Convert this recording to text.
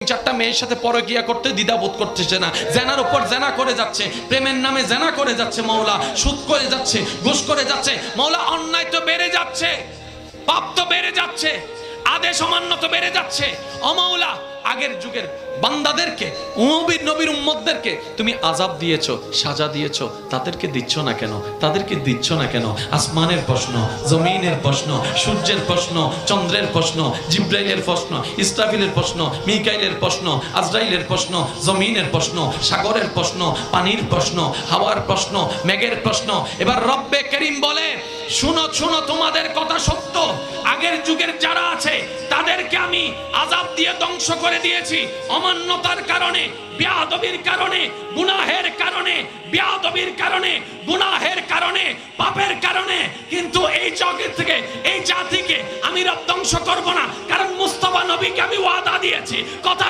চারটা মেয়ের সাথে পরকিয়া করতে দ্বিধাবোধ করতেছে না, জেনার উপর জেনা করে যাচ্ছে, প্রেমের নামে জেনা করে যাচ্ছে মাওলা, সুদ করে যাচ্ছে, ঘুষ করে যাচ্ছে মাওলা, অন্যায় তো বেড়ে যাচ্ছে, পাপ তো বেড়ে যাচ্ছে, আদেশ অমান্য তো বেড়ে যাচ্ছে। ও মাওলা, আগের যুগের বান্দাদেরকে, নবীর উম্মতদেরকে তুমি আযাব দিয়েছো, সাজা দিয়েছো, তাদেরকে দিচ্ছ না কেন? তাদেরকে দিচ্ছ না কেন? আসমানের প্রশ্ন, জমিনের প্রশ্ন, সূর্যের প্রশ্ন, চন্দ্রের প্রশ্ন, জিব্রাইলের প্রশ্ন, ইসরাফিলের প্রশ্ন, মিকাইলের প্রশ্ন, আজরাইলের প্রশ্ন, জমিনের প্রশ্ন, সাগরের প্রশ্ন, পানির প্রশ্ন, হাওয়ার প্রশ্ন, মেঘের প্রশ্ন। এবার রব্বে করিম বলে, শুনো শুনো, তোমাদের কথা সত্য, আগের যুগের যারা আছে তাদেরকে আমি আযাব দিয়ে ধ্বংস করে দিয়েছি, অমান্যতার কারণে, বেয়াদবির কারণে, গুনাহের কারণে, বেয়াদবির কারণে, গুনাহের কারণে, পাপের কারণে। কিন্তু এই জগৎ থেকে, এই জাতিকে আমি রব ধ্বংস করব না, কারণ মুস্তাফা নবীকে আমি ওয়াদা দিয়েছি, কথা